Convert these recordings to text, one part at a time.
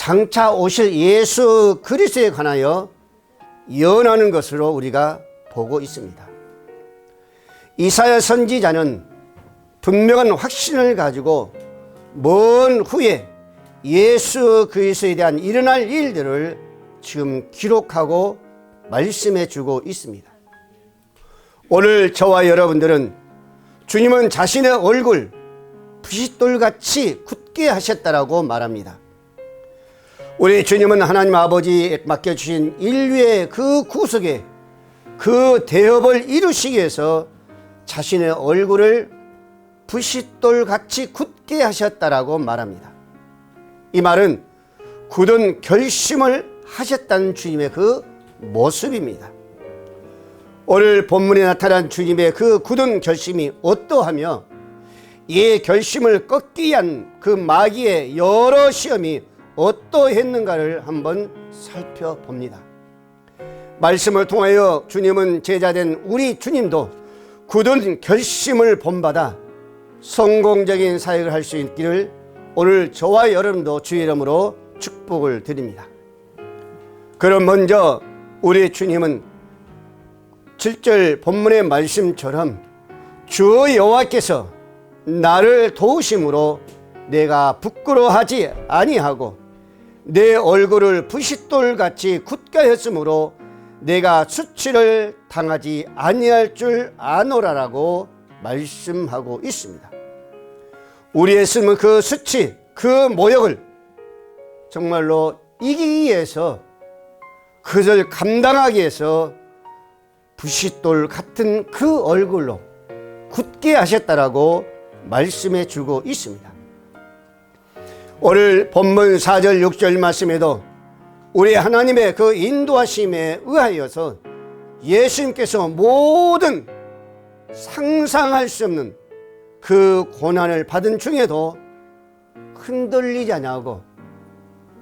장차 오실 예수 그리스도에 관하여 예언하는 것으로 우리가 보고 있습니다. 이사야 선지자는 분명한 확신을 가지고 먼 후에 예수 그리스도에 대한 일어날 일들을 지금 기록하고 말씀해 주고 있습니다. 오늘 저와 여러분들은 주님은 자신의 얼굴 부싯돌같이 굳게 하셨다라고 말합니다. 우리 주님은 하나님 아버지에 맡겨주신 인류의 그 구속에 그 대업을 이루시기 위해서 자신의 얼굴을 부싯돌같이 굳게 하셨다라고 말합니다. 이 말은 굳은 결심을 하셨다는 주님의 그 모습입니다. 오늘 본문에 나타난 주님의 그 굳은 결심이 어떠하며 이 결심을 꺾기 위한 그 마귀의 여러 시험이 어떠했는가를 한번 살펴봅니다. 말씀을 통하여 주님은 제자된 우리 주님도 굳은 결심을 본받아 성공적인 사역을 할 수 있기를 오늘 저와 여러분도 주의 이름으로 축복을 드립니다. 그럼 먼저 우리 주님은 7절 본문의 말씀처럼 주 여호와께서 나를 도우심으로 내가 부끄러워하지 아니하고 내 얼굴을 부싯돌같이 굳게 했으므로 내가 수치를 당하지 아니할 줄 아노라라고 말씀하고 있습니다. 우리의 숨은 그 수치, 그 모욕을 정말로 이기기 위해서 그것을 감당하기 위해서 부싯돌 같은 그 얼굴로 굳게 하셨다라고 말씀해 주고 있습니다. 오늘 본문 4절 6절 말씀에도 우리 하나님의 그 인도하심에 의하여서 예수님께서 모든 상상할 수 없는 그 고난을 받은 중에도 흔들리지 않고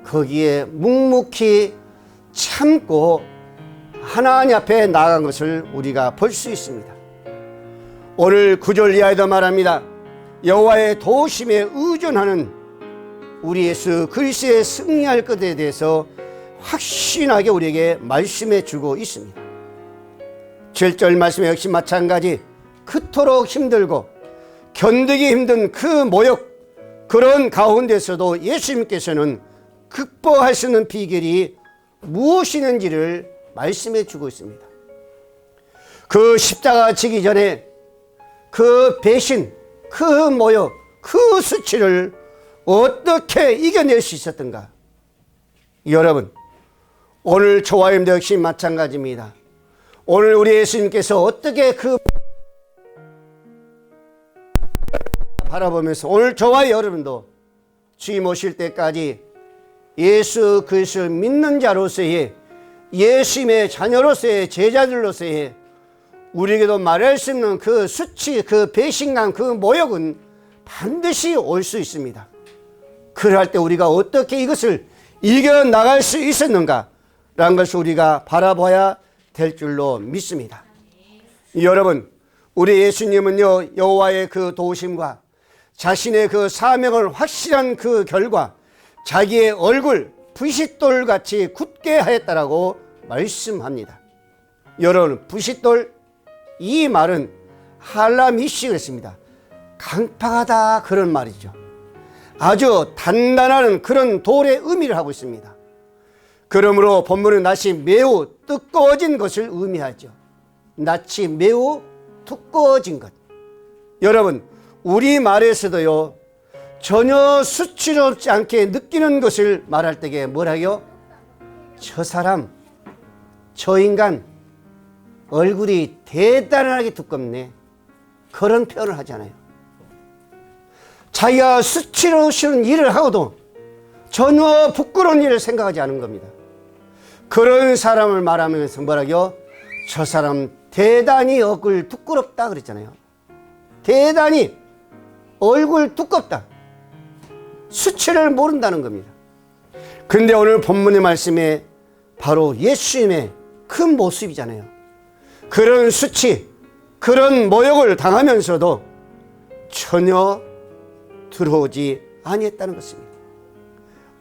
거기에 묵묵히 참고 하나님 앞에 나아간 것을 우리가 볼 수 있습니다. 오늘 9절 이하에도 말합니다. 여호와의 도우심에 의존하는 우리 예수 그리스도의 승리할 것에 대해서 확신하게 우리에게 말씀해 주고 있습니다. 7절 말씀에 역시 마찬가지 그토록 힘들고 견디기 힘든 그 모욕, 그런 가운데서도 예수님께서는 극복할 수 있는 비결이 무엇이는지를 말씀해 주고 있습니다. 그 십자가 지기 전에 그 배신, 그 모욕, 그 수치를 어떻게 이겨낼 수 있었던가? 여러분, 오늘 저와 여러분도 역시 마찬가지입니다. 오늘 우리 예수님께서 어떻게 그 바라보면서 오늘 저와 여러분도 주님 오실 때까지 예수 그리스도를 믿는 자로서의 예수님의 자녀로서의 제자들로서의 우리에게도 말할 수 없는 그 수치, 그 배신감, 그 모욕은 반드시 올 수 있습니다. 그럴 때 우리가 어떻게 이것을 이겨나갈 수 있었는가 라는 것을 우리가 바라봐야 될 줄로 믿습니다. 여러분, 우리 예수님은요, 여호와의 그 도우심과 자신의 그 사명을 확실한 그 결과 자기의 얼굴 부싯돌같이 굳게 하였다라고 말씀합니다. 여러분, 부싯돌, 이 말은 할라미시가 있습니다. 강팍하다 그런 말이죠. 아주 단단한 그런 돌의 의미를 하고 있습니다. 그러므로 본문은 낯이 매우 두꺼워진 것을 의미하죠. 낯이 매우 두꺼워진 것. 여러분, 우리말에서도요, 전혀 수치롭지 않게 느끼는 것을 말할 때에 뭐라요? 저 사람, 저 인간 얼굴이 대단하게 두껍네, 그런 표현을 하잖아요. 자기가 수치로운 일을 하고도 전혀 부끄러운 일을 생각하지 않은 겁니다. 그런 사람을 말하면서 뭐라고요? 저 사람 대단히 얼굴 두끄럽다 그랬잖아요. 대단히 얼굴 두껍다. 수치를 모른다는 겁니다. 근데 오늘 본문의 말씀에 바로 예수님의 큰 모습이잖아요. 그런 수치, 그런 모욕을 당하면서도 전혀 들어오지 아니했다는 것입니다.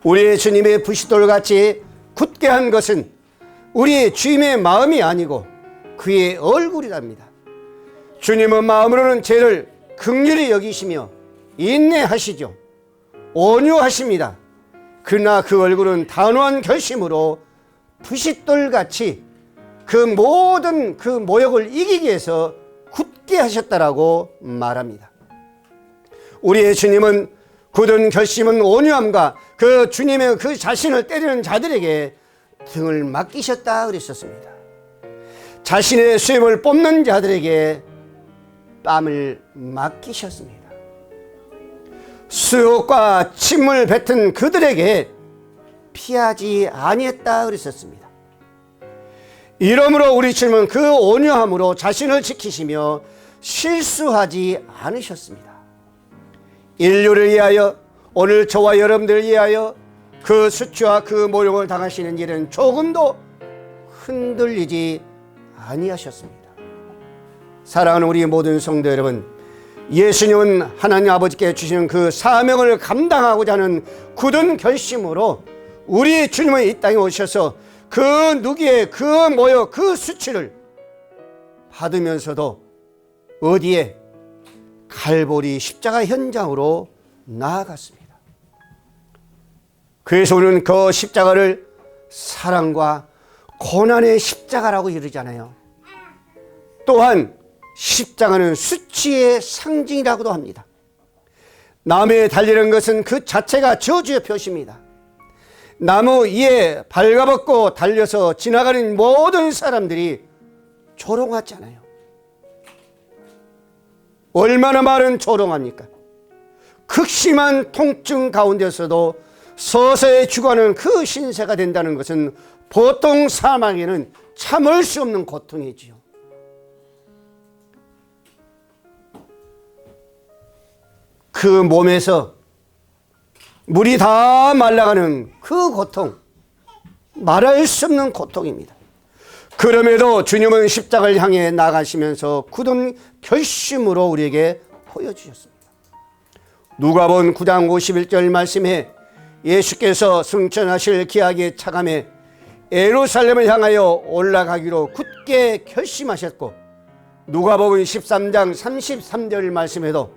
우리의 주님의 부싯돌같이 굳게 한 것은 우리의 주님의 마음이 아니고 그의 얼굴이랍니다. 주님은 마음으로는 죄를 긍휼히 여기시며 인내하시죠. 온유하십니다. 그러나 그 얼굴은 단호한 결심으로 부싯돌같이 그 모든 그 모욕을 이기기 위해서 굳게 하셨다라고 말합니다. 우리의 주님은 굳은 결심은 온유함과 그 주님의 그 자신을 때리는 자들에게 등을 맡기셨다 그랬었습니다. 자신의 수염을 뽑는 자들에게 뺨을 맡기셨습니다. 수욕과 침을 뱉은 그들에게 피하지 아니했다 그랬었습니다. 이러므로 우리 주님은 그 온유함으로 자신을 지키시며 실수하지 않으셨습니다. 인류를 위하여, 오늘 저와 여러분들을 위하여 그 수치와 그 모욕을 당하시는 일은 조금도 흔들리지 아니하셨습니다. 사랑하는 우리 모든 성도 여러분, 예수님은 하나님 아버지께 주시는 그 사명을 감당하고자 하는 굳은 결심으로 우리 주님은 이 땅에 오셔서 그 누기의 그 모욕, 그 수치를 받으면서도 어디에? 갈보리 십자가 현장으로 나아갔습니다. 그래서 우리는 그 십자가를 사랑과 고난의 십자가라고 이르잖아요. 또한 십자가는 수치의 상징이라고도 합니다. 나무에 달리는 것은 그 자체가 저주의 표시입니다. 나무 위에 발가벗고 달려서 지나가는 모든 사람들이 조롱하잖아요. 얼마나 많은 조롱합니까? 극심한 통증 가운데서도 서서히 죽어가는 그 신세가 된다는 것은 보통 사망에는 참을 수 없는 고통이지요. 그 몸에서 물이 다 말라가는 그 고통, 말할 수 없는 고통입니다. 그럼에도 주님은 십자가를 향해 나가시면서 굳은 결심으로 우리에게 보여주셨습니다. 누가복음 9장 51절 말씀에 예수께서 승천하실 기약의 차감에 예루살렘을 향하여 올라가기로 굳게 결심하셨고, 누가복음 13장 33절 말씀에도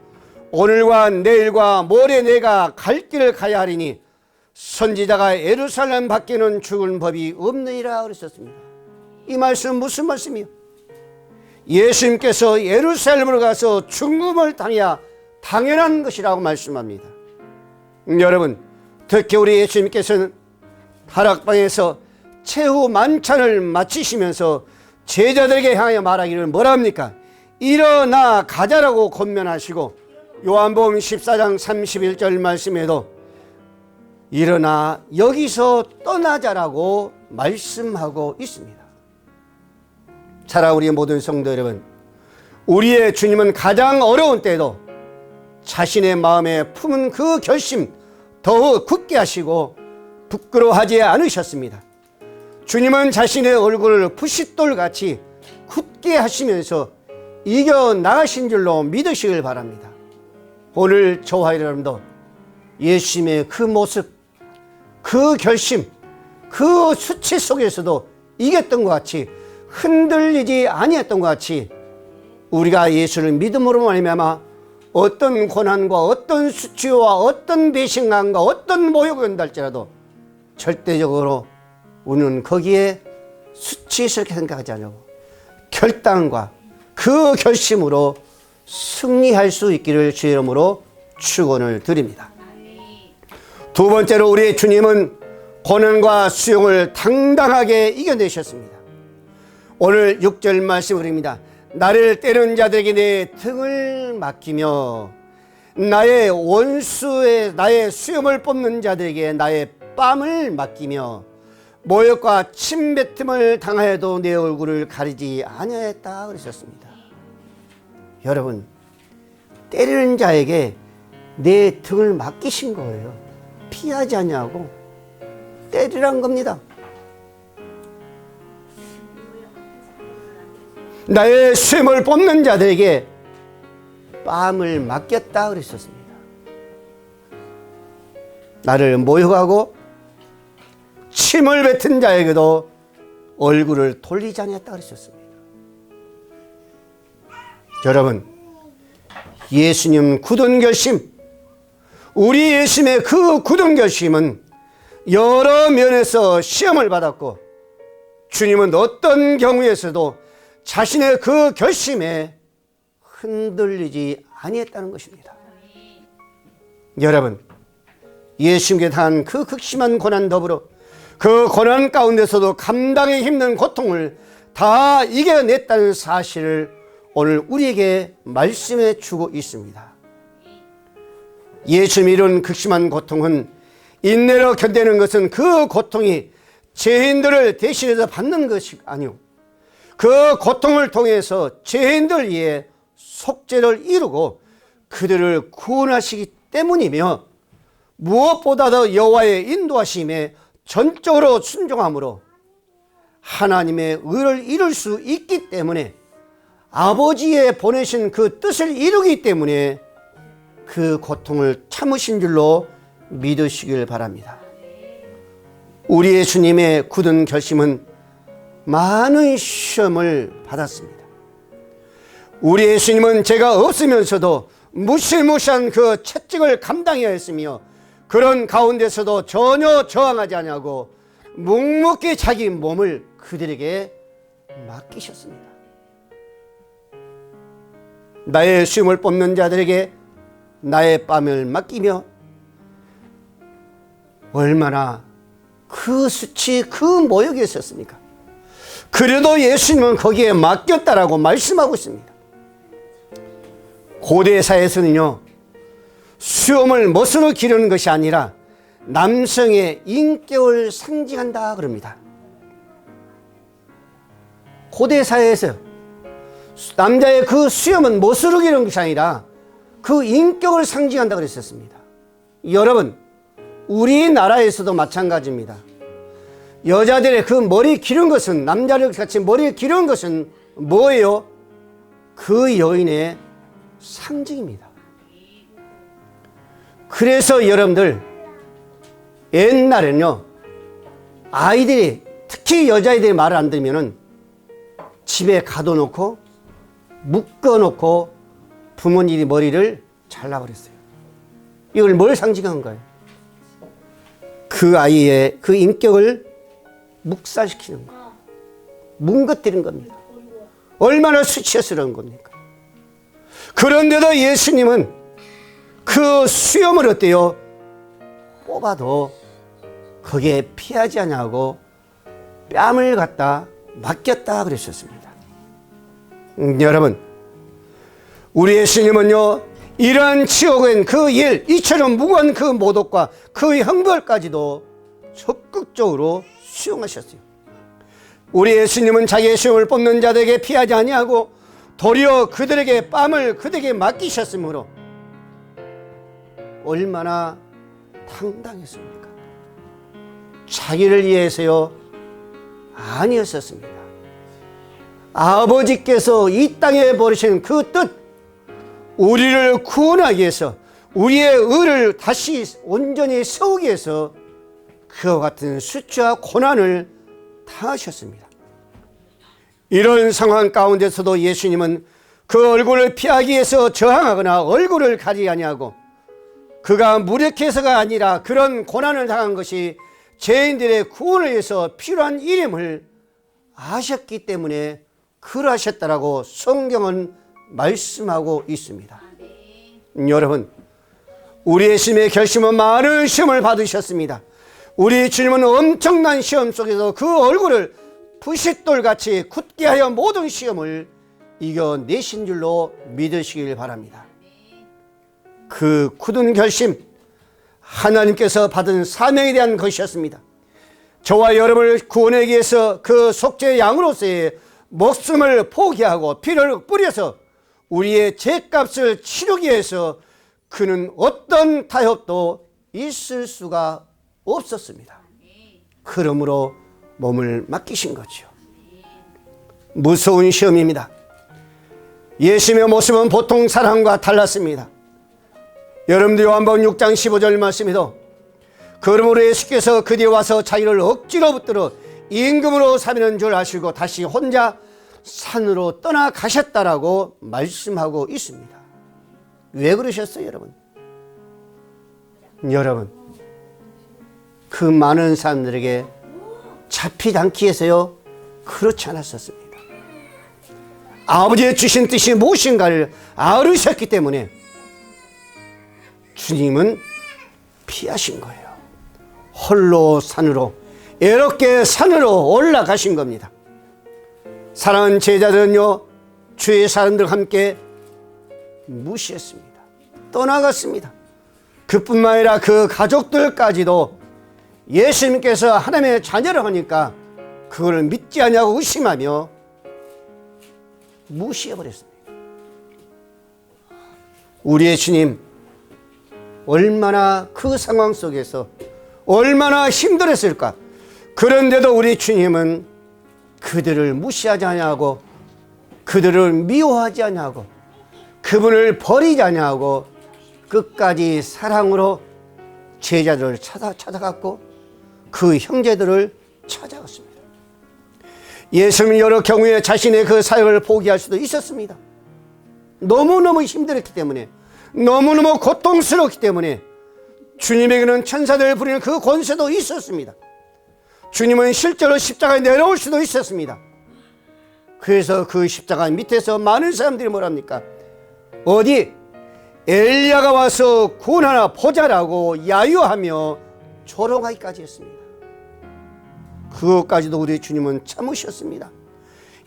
오늘과 내일과 모레 내가 갈 길을 가야 하리니 선지자가 예루살렘 밖에는 죽을 법이 없느니라 그랬었습니다. 이 말씀은 무슨 말씀이요? 예수님께서 예루살렘으로 가서 죽음을 당해야 당연한 것이라고 말씀합니다. 여러분, 특히 우리 예수님께서는 다락방에서 최후 만찬을 마치시면서 제자들에게 향하여 말하기를 뭐라 합니까? 일어나 가자라고 권면하시고, 요한복음 14장 31절 말씀에도 일어나 여기서 떠나자라고 말씀하고 있습니다. 차라 우리 모든 성도 여러분, 우리의 주님은 가장 어려운 때에도 자신의 마음에 품은 그 결심 더욱 굳게 하시고 부끄러워하지 않으셨습니다. 주님은 자신의 얼굴을 부싯돌같이 굳게 하시면서 이겨나가신 줄로 믿으시길 바랍니다. 오늘 저와 여러분도 예수님의 그 모습, 그 결심, 그 수치 속에서도 이겼던 것 같이, 흔들리지 아니했던 것 같이 우리가 예수를 믿음으로 말미암아 어떤 고난과 어떤 수치와 어떤 배신감과 어떤 모욕을 온달지라도 절대적으로 우리는 거기에 수치스럽게 생각하지 않고 결단과 그 결심으로 승리할 수 있기를 주의 이름으로 축원을 드립니다. 두 번째로 우리 주님은 고난과 수용을 당당하게 이겨내셨습니다. 오늘 6절 말씀입니다. 나를 때리는 자들에게 내 등을 맡기며 나의 원수의 나의 수염을 뽑는 자들에게 나의 뺨을 맡기며 모욕과 침뱉음을 당하여도 내 얼굴을 가리지 아니하였다 그러셨습니다. 여러분, 때리는 자에게 내 등을 맡기신 거예요. 피하지 않냐고 때리란 겁니다. 나의 수염을 뽑는 자들에게 뺨을 맡겼다 그랬었습니다. 나를 모욕하고 힘을 뱉은 자에게도 얼굴을 돌리지 아니했다 그러셨습니다. 여러분, 예수님 굳은 결심, 우리 예수님의 그 굳은 결심은 여러 면에서 시험을 받았고, 주님은 어떤 경우에서도 자신의 그 결심에 흔들리지 아니했다는 것입니다. 여러분, 예수님께 당한 그 극심한 고난 더불어 그 고난 가운데서도 감당하기 힘든 고통을 다 이겨냈다는 사실을 오늘 우리에게 말씀해 주고 있습니다. 예수님이 이룬 극심한 고통은 인내로 견디는 것은 그 고통이 죄인들을 대신해서 받는 것이 아니오, 그 고통을 통해서 죄인들 위해 속죄를 이루고 그들을 구원하시기 때문이며, 무엇보다도 여호와의 인도하심에 전적으로 순종함으로 하나님의 의를 이룰 수 있기 때문에, 아버지의 보내신 그 뜻을 이루기 때문에 그 고통을 참으신 줄로 믿으시길 바랍니다. 우리 예수님의 굳은 결심은 많은 시험을 받았습니다. 우리 예수님은 죄가 없으면서도 무시무시한 그 채찍을 감당해야 했으며, 그런 가운데서도 전혀 저항하지 아니하고 묵묵히 자기 몸을 그들에게 맡기셨습니다. 나의 쉼을 뽑는 자들에게 나의 뺨을 맡기며, 얼마나 그 수치, 그 모욕이 있었습니까? 그래도 예수님은 거기에 맡겼다라고 말씀하고 있습니다. 고대 사회에서는요, 수염을 멋으로 기르는 것이 아니라 남성의 인격을 상징한다 그럽니다. 고대 사회에서 남자의 그 수염은 멋으로 기르는 것이 아니라 그 인격을 상징한다 그랬었습니다. 여러분, 우리나라에서도 마찬가지입니다. 여자들의 그 머리 기른 것은, 남자들 같이 머리를 기른 것은 뭐예요? 그 여인의 상징입니다. 그래서 여러분들, 옛날에는요, 아이들이, 특히 여자아이들이 말을 안 들으면은 집에 가둬놓고 묶어놓고 부모님이 머리를 잘라버렸어요. 이걸 뭘 상징한가요? 그 아이의 그 인격을 묵살시키는 거, 뭉거뜨리는 겁니다. 얼마나 수치스러운 겁니까? 그런데도 예수님은 그 수염을 어때요? 뽑아도 거기에 피하지 않냐고 뺨을 갖다 맡겼다 그러셨습니다. 여러분, 우리 예수님은요, 이러한 치욕은 그 일, 이처럼 무거운 그 모독과 그 형벌까지도 적극적으로 수용하셨어요. 우리 예수님은 자기의 수염을 뽑는 자들에게 피하지 아니하고 도리어 그들에게 뺨을 그들에게 맡기셨으므로 얼마나 당당했습니까? 자기를 위해서요? 아니었었습니다. 아버지께서 이 땅에 버리신 그 뜻, 우리를 구원하기 위해서, 우리의 의를 다시 온전히 세우기 위해서 그와 같은 수치와 고난을 당하셨습니다. 이런 상황 가운데서도 예수님은 그 얼굴을 피하기 위해서 저항하거나 얼굴을 가리지 아니하고, 그가 무력해서가 아니라 그런 고난을 당한 것이 죄인들의 구원을 위해서 필요한 일임을 아셨기 때문에 그러하셨다라고 성경은 말씀하고 있습니다. 여러분, 우리 예수님의 결심은 많은 시험을 받으셨습니다. 우리 주님은 엄청난 시험 속에서 그 얼굴을 부싯돌같이 굳게 하여 모든 시험을 이겨내신 줄로 믿으시길 바랍니다. 그 굳은 결심, 하나님께서 받은 사명에 대한 것이었습니다. 저와 여러분을 구원하기 위해서 그 속죄 양으로서의 목숨을 포기하고 피를 뿌려서 우리의 죄값을 치르기 위해서 그는 어떤 타협도 있을 수가 없었습니다. 그러므로 몸을 맡기신 거죠. 무서운 시험입니다. 예수님의 모습은 보통 사람과 달랐습니다. 여러분들 요한복음 6장 15절 말씀에도 그러므로 예수께서 그 뒤에 와서 자기를 억지로 붙들어 임금으로 삼는 줄 아시고 다시 혼자 산으로 떠나가셨다라고 말씀하고 있습니다. 왜 그러셨어요, 여러분? 여러분, 그 많은 사람들에게 잡히지 않기 위해서요? 그렇지 않았었습니다. 아버지의 주신 뜻이 무엇인가를 알으셨기 때문에 주님은 피하신 거예요. 홀로 산으로, 애롭게 산으로 올라가신 겁니다. 사랑하는 제자들은요, 주의 사람들과 함께 무시했습니다. 떠나갔습니다. 그뿐만 아니라 그 가족들까지도 예수님께서 하나님의 자녀를 하니까 그걸 믿지 않냐고 의심하며 무시해버렸습니다. 우리의 주님, 얼마나 그 상황 속에서 얼마나 힘들었을까. 그런데도 우리 주님은 그들을 무시하지 않냐고, 그들을 미워하지 않냐고, 그분을 버리지 않냐고 끝까지 사랑으로 제자들을 찾아갔고 그 형제들을 찾아갔습니다. 예수님은 여러 경우에 자신의 그 사역을 포기할 수도 있었습니다. 너무너무 힘들었기 때문에, 너무너무 고통스럽기 때문에 주님에게는 천사들을 부리는 그 권세도 있었습니다. 주님은 실제로 십자가에 내려올 수도 있었습니다. 그래서 그 십자가 밑에서 많은 사람들이 뭐랍니까? 어디 엘리야가 와서 구원하나 보자라고 야유하며 조롱하기까지 했습니다. 그것까지도 우리 주님은 참으셨습니다.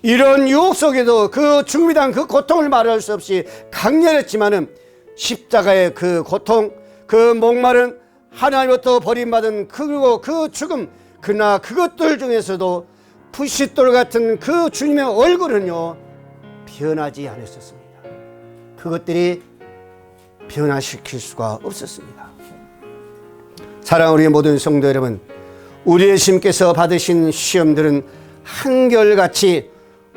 이런 유혹 속에도 그 죽음에 대한 그 고통을 말할 수 없이 강렬했지만은 십자가의 그 고통, 그 목마른 하나님부터 버림받은 그리고 그 죽음, 그러나 그것들 중에서도 푸싯돌 같은 그 주님의 얼굴은요 변하지 않았었습니다. 그것들이 변화시킬 수가 없었습니다. 사랑하는 우리 모든 성도 여러분, 우리의 주님께서 받으신 시험들은 한결같이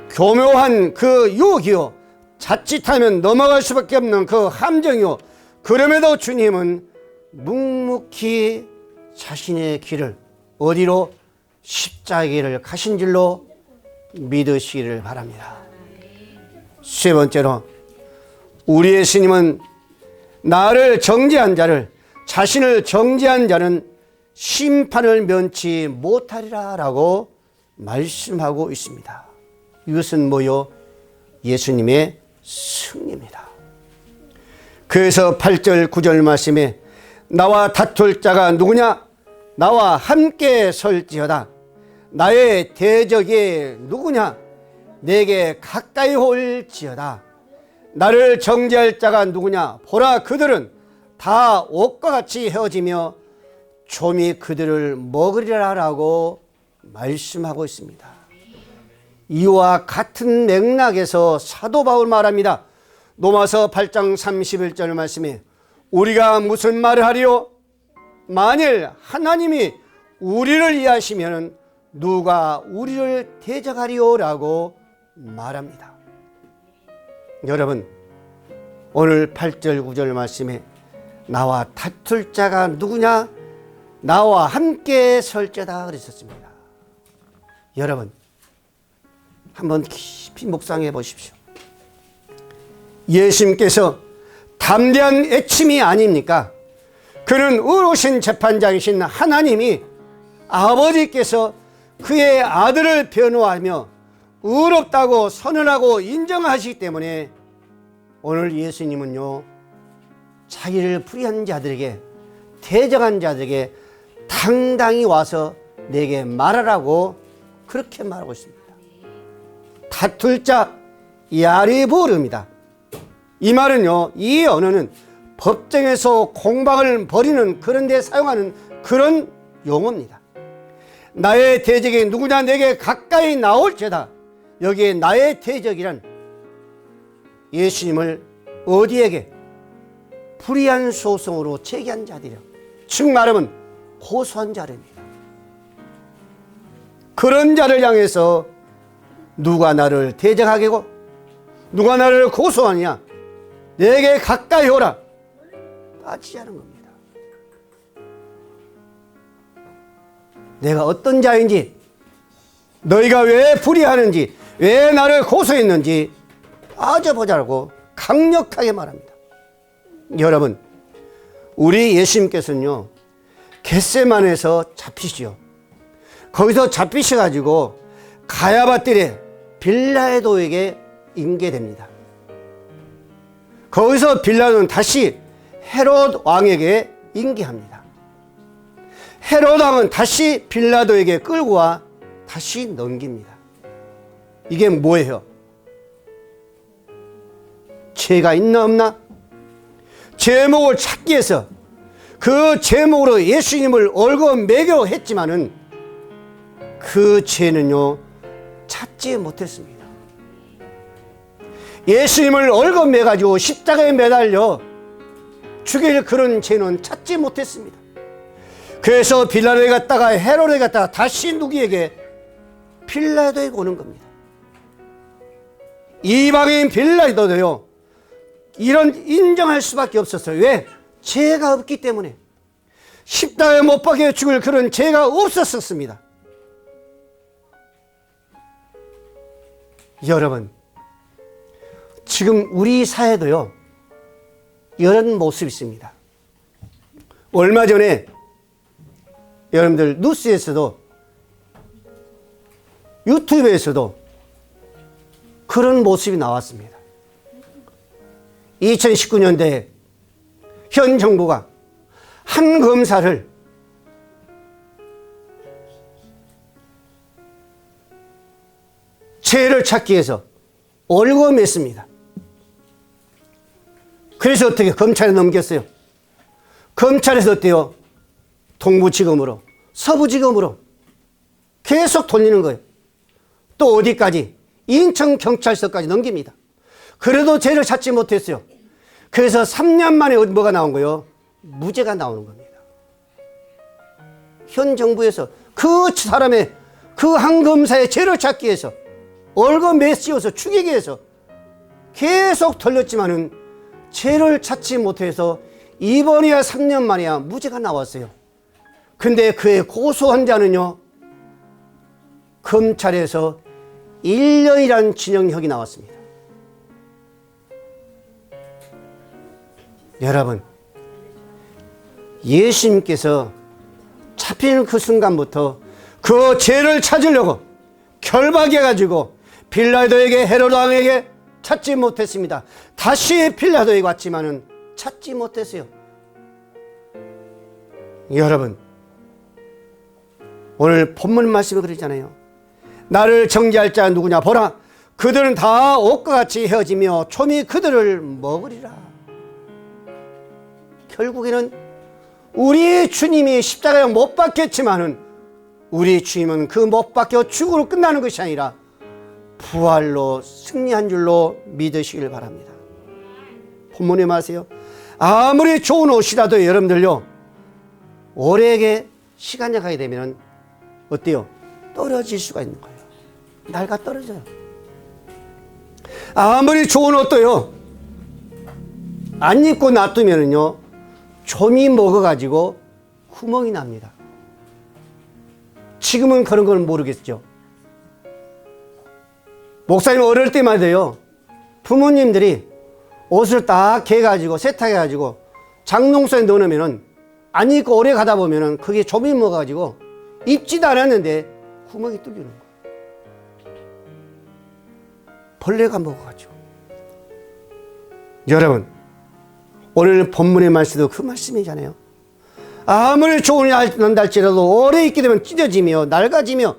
교묘한 그 유혹이요, 자칫하면 넘어갈 수밖에 없는 그 함정이요, 그럼에도 주님은 묵묵히 자신의 길을 어디로? 십자가의 길을 가신 줄로 믿으시기를 바랍니다. 세 번째로, 우리의 주님은 나를 정죄한 자를, 자신을 정죄한 자는 심판을 면치 못하리라 라고 말씀하고 있습니다. 이것은 뭐요? 예수님의 승리입니다. 그래서 8절 9절 말씀에 나와 다툴 자가 누구냐? 나와 함께 설지어다. 나의 대적이 누구냐? 내게 가까이 올지어다. 나를 정죄할 자가 누구냐? 보라, 그들은 다 옷과 같이 헤어지며 좀이 그들을 먹으리라 라고 말씀하고 있습니다. 이와 같은 맥락에서 사도 바울 말합니다. 로마서 8장 31절 말씀에 우리가 무슨 말을 하리요? 만일 하나님이 우리를 이해하시면 누가 우리를 대적하리요? 라고 말합니다. 여러분, 오늘 8절 9절 말씀에 나와 다툴 자가 누구냐? 나와 함께 설자다 그랬었습니다. 여러분, 한번 깊이 묵상해 보십시오. 예수님께서 담대한 애침이 아닙니까? 그는 의로우신 재판장이신 하나님이, 아버지께서 그의 아들을 변호하며 의롭다고 선언하고 인정하시기 때문에 오늘 예수님은요, 자기를 불의한 자들에게, 대적한 자들에게 당당히 와서 내게 말하라고 그렇게 말하고 있습니다. 다툴 자 야리부르입니다. 이 말은요, 이 언어는 법정에서 공방을 벌이는 그런 데 사용하는 그런 용어입니다. 나의 대적이 누구냐? 내게 가까이 나올지어다. 여기에 나의 대적이란 예수님을 어디에게? 불의한 소송으로 제기한 자들이요, 즉 말하면 고소한 자입니다. 그런 자를 향해서 누가 나를 대적하겠고 누가 나를 고소하느냐? 내게 가까이 오라. 따지지 않은 겁니다. 내가 어떤 자인지, 너희가 왜 불의하는지, 왜 나를 고소했는지 따져보자고 강력하게 말합니다. 여러분, 우리 예수님께서는요, 겟세마네에서 잡히시죠. 거기서 잡히셔가지고 가야바 뜰에 빌라도에게 임계됩니다. 거기서 빌라도는 다시 헤롯 왕에게 임계합니다. 헤롯 왕은 다시 빌라도에게 끌고 와 다시 넘깁니다. 이게 뭐예요? 죄가 있나 없나? 제목을 찾기 위해서 그 제목으로 예수님을 얽어매기로 했지만은 그 죄는요 찾지 못했습니다. 예수님을 얽어매가지고 십자가에 매달려 죽일 그런 죄는 찾지 못했습니다. 그래서 빌라도에 갔다가 헤롯에 갔다가 다시 누구에게? 빌라도에 오는 겁니다. 이방인 빌라도도요 이런 인정할 수밖에 없었어요. 왜? 죄가 없기 때문에. 십자가에 못 박혀 죽을 그런 죄가 없었습니다. 여러분, 지금 우리 사회도요 이런 모습이 있습니다. 얼마 전에 여러분들 뉴스에서도 유튜브에서도 그런 모습이 나왔습니다. 2019년도에 현 정부가 한 검사를 죄를 찾기 위해서 얽어맸습니다. 그래서 어떻게 검찰에 넘겼어요? 검찰에서 어때요? 동부지검으로, 서부지검으로 계속 돌리는 거예요. 또 어디까지? 인천경찰서까지 넘깁니다. 그래도 죄를 찾지 못했어요. 그래서 3년 만에 뭐가 나온 거예요? 무죄가 나오는 겁니다. 현 정부에서 그 사람의 그 한 검사의 죄를 찾기 위해서 얽어매씌워서 죽이기 위해서 계속 돌렸지만은 죄를 찾지 못해서 이번이야 3년 만이야 무죄가 나왔어요. 근데 그의 고소한 자는요 검찰에서 1년이라는 진형형이 나왔습니다. 여러분, 예수님께서 잡히는 그 순간부터 그 죄를 찾으려고 결박해가지고 빌라도에게 헤롯 왕에게 찾지 못했습니다. 다시 빌라도에게 왔지만은 찾지 못했어요. 여러분, 오늘 본문 말씀에 그러잖아요. 나를 정죄할 자 누구냐 보라, 그들은 다 옷과 같이 헤어지며 초미 그들을 먹으리라. 결국에는 우리 주님이 십자가에 못 박혔지만은 우리 주님은 그 못 박혀 죽음으로 끝나는 것이 아니라 부활로 승리한 줄로 믿으시길 바랍니다. 본문에 말하세요. 아무리 좋은 옷이라도 여러분들요 오래게 시간이 가게 되면 어때요? 떨어질 수가 있는 거예요. 낡아 떨어져요. 아무리 좋은 옷도요 안 입고 놔두면은요 좀이 먹어가지고 구멍이 납니다. 지금은 그런 걸 모르겠죠. 목사님 어릴 때마다요 부모님들이 옷을 딱 개가지고 세탁해가지고 장롱소에 넣으면은 안 입고 오래 가다 보면은 그게 좀이 먹어가지고 입지도 않았는데 구멍이 뚫리는 거예요. 벌레가 먹어가지고. 여러분, 오늘 본문의 말씀도 그 말씀이잖아요. 아무리 좋은 옷을 난달지라도 오래 입게 되면 찢어지며 낡아지며,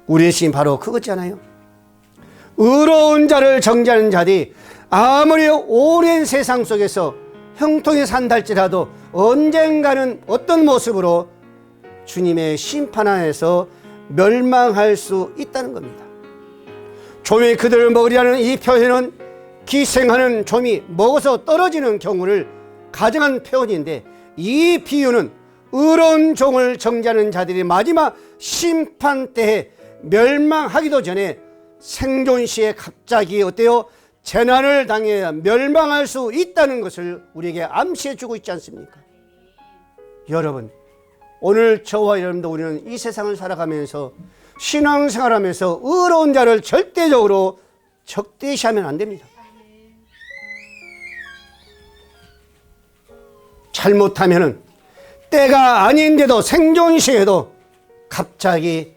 우리의 신 바로 그거잖아요. 의로운 자를 정죄하는 자들이 아무리 오랜 세상 속에서 형통히 산달지라도 언젠가는 어떤 모습으로 주님의 심판 안에서 멸망할 수 있다는 겁니다. 좀이 그들을 먹으리라는 이 표현은 기생하는 좀이 먹어서 떨어지는 경우를 가정한 표현인데, 이 비유는 의로운 종을 정죄하는 자들이 마지막 심판 때에 멸망하기도 전에 생존 시에 갑자기 어때요? 재난을 당해 멸망할 수 있다는 것을 우리에게 암시해 주고 있지 않습니까? 여러분, 오늘 저와 여러분도 우리는 이 세상을 살아가면서 신앙생활하면서 의로운 자를 절대적으로 적대시하면 안 됩니다. 잘못하면은 때가 아닌데도 생존 시에도 갑자기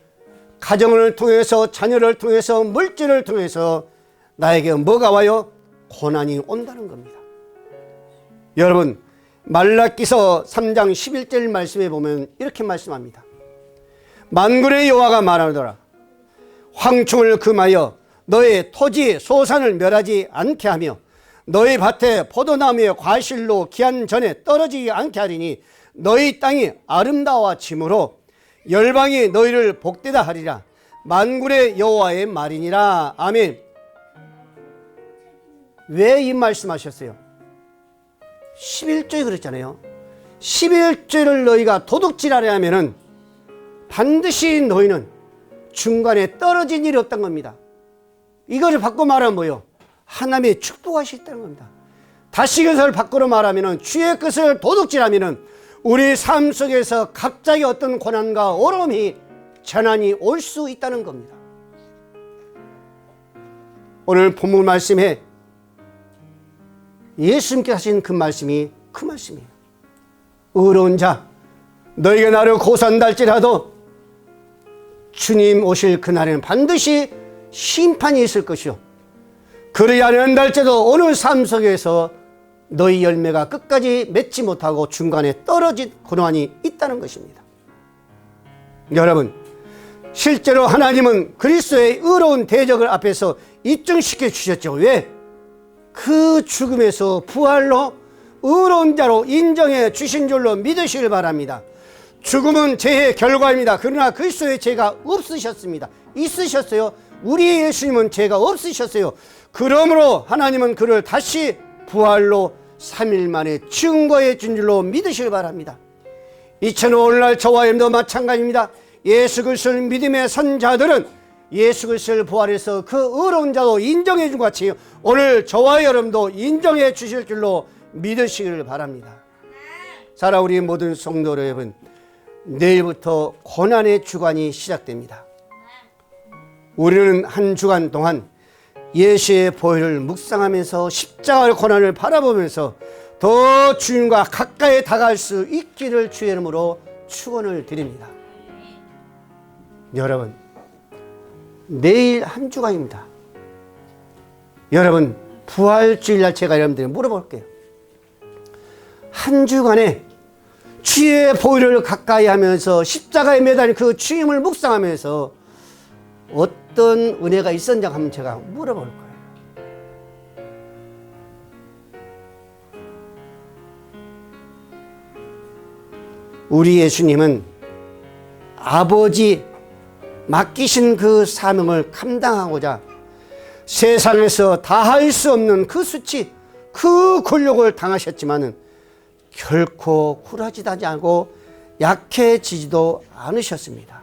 가정을 통해서 자녀를 통해서 물질을 통해서 나에게 뭐가 와요? 고난이 온다는 겁니다. 여러분, 말라기서 3장 11절 말씀에 보면 이렇게 말씀합니다. 만군의 여호와가 말하노라. 황충을 금하여 너의 토지 소산을 멸하지 않게 하며 너희 밭에 포도나무의 과실로 기한 전에 떨어지지 않게 하리니 너희 땅이 아름다워짐으로 열방이 너희를 복되다 하리라. 만군의 여호와의 말이니라. 아멘. 왜 이 말씀하셨어요? 11조에 그랬잖아요. 11조를 너희가 도둑질하려 하면은 반드시 너희는 중간에 떨어진 일이 없다는 겁니다. 이것을 바꿔 말하면 뭐예요? 하나님의 축복하시겠다는 겁니다. 다시 이것을 바꾸어 말하면 주의 것을 도둑질하면 우리 삶 속에서 갑자기 어떤 고난과 어려움이 재난이 올 수 있다는 겁니다. 오늘 본문 말씀에 예수님께서 하신 그 말씀이 그 말씀이에요. 의로운 자, 너희가 나를 고소한달지라도 주님 오실 그날에는 반드시 심판이 있을 것이요 그러지 않는달지라도 오늘 삶 속에서 너희 열매가 끝까지 맺지 못하고 중간에 떨어진 고난이 있다는 것입니다. 여러분, 실제로 하나님은 그리스도의 의로운 대적을 앞에서 입증시켜 주셨죠. 왜? 그 죽음에서 부활로 의로운 자로 인정해 주신 줄로 믿으시길 바랍니다. 죽음은 죄의 결과입니다. 그러나 그리스도의 죄가 없으셨습니다. 있으셨어요. 우리 예수님은 죄가 없으셨어요. 그러므로 하나님은 그를 다시 부활로 3일 만에 증거해 준 줄로 믿으시길 바랍니다. 이처럼 오늘날 저와 여러분도 마찬가지입니다. 예수 그리스도를 믿음의 선자들은 예수 그리스도를 부활해서 그 의로운 자도 인정해 준 것 같이 오늘 저와 여러분도 인정해 주실 줄로 믿으시기를 바랍니다. 사랑 우리 모든 성도 여러분, 내일부터 고난의 주간이 시작됩니다. 우리는 한 주간 동안 예수의 보혈을 묵상하면서 십자가의 고난을 바라보면서 더 주님과 가까이 다가갈 수 있기를 주의 이름으로 축원을 드립니다. 여러분, 내일 한 주간입니다. 여러분, 부활주일날 제가 여러분들에게 물어볼게요. 한 주간에 주의 보혈을 가까이 하면서 십자가에 매달린 그 주님을 묵상하면서 어떤 은혜가 있었는지 한번 제가 물어볼 거예요. 우리 예수님은 아버지 맡기신 그 사명을 감당하고자 세상에서 다할 수 없는 그 수치, 그 굴욕을 당하셨지만은 결코 굴하지도 않고 약해지지도 않으셨습니다.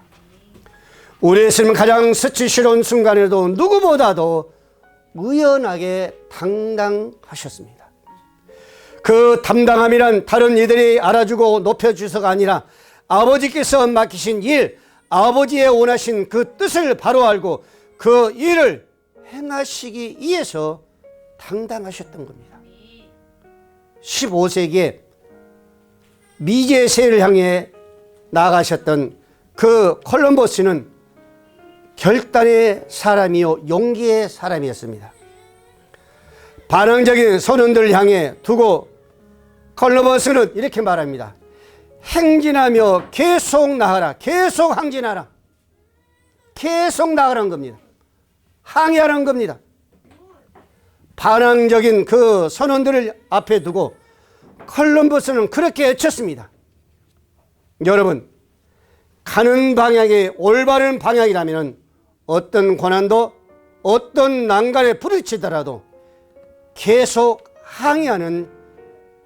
우리 예수님은 가장 수치스러운 순간에도 누구보다도 의연하게 당당하셨습니다. 그 담당함이란 다른 이들이 알아주고 높여주서가 아니라 아버지께서 맡기신 일, 아버지의 원하신 그 뜻을 바로 알고 그 일을 행하시기 위해서 당당하셨던 겁니다. 15세기에 미제 세를 향해 나아가셨던 그 콜럼버스는 결단의 사람이요 용기의 사람이었습니다. 반항적인 선원들을 향해 두고 콜럼버스는 이렇게 말합니다. 행진하며 계속 나가라. 계속 항진하라. 계속 나가라는 겁니다. 항해하라는 겁니다. 반항적인 그 선원들을 앞에 두고 콜럼버스는 그렇게 외쳤습니다. 여러분, 가는 방향이 올바른 방향이라면 어떤 고난도 어떤 난간에 부딪히더라도 계속 항해하는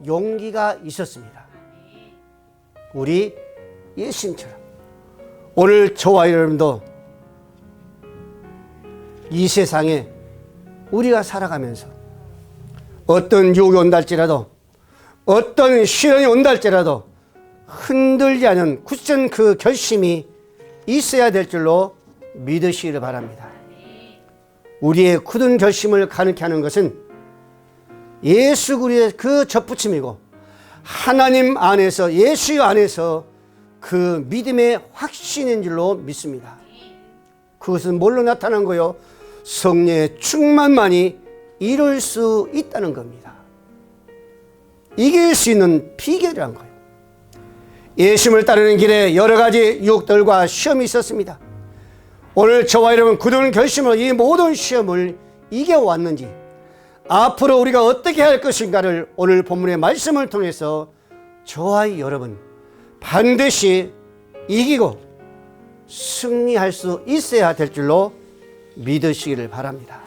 용기가 있었습니다. 우리 예수님처럼 오늘 저와 여러분도 이 세상에 우리가 살아가면서 어떤 유혹이 온다 할지라도 어떤 시련이 온다 할지라도 흔들지 않은 굳은 그 결심이 있어야 될 줄로 믿으시기를 바랍니다. 우리의 굳은 결심을 가능케 하는 것은 예수 그리스도의 그 접붙임이고 하나님 안에서 예수 안에서 그 믿음의 확신인 줄로 믿습니다. 그것은 뭘로 나타난 거요? 성령의 충만만이 이룰 수 있다는 겁니다. 이길 수 있는 비결이란 거예요. 예수님을 따르는 길에 여러 가지 유혹들과 시험이 있었습니다. 오늘 저와 여러분 굳은 결심으로 이 모든 시험을 이겨왔는지 앞으로 우리가 어떻게 할 것인가를 오늘 본문의 말씀을 통해서 저와 여러분 반드시 이기고 승리할 수 있어야 될 줄로 믿으시기를 바랍니다.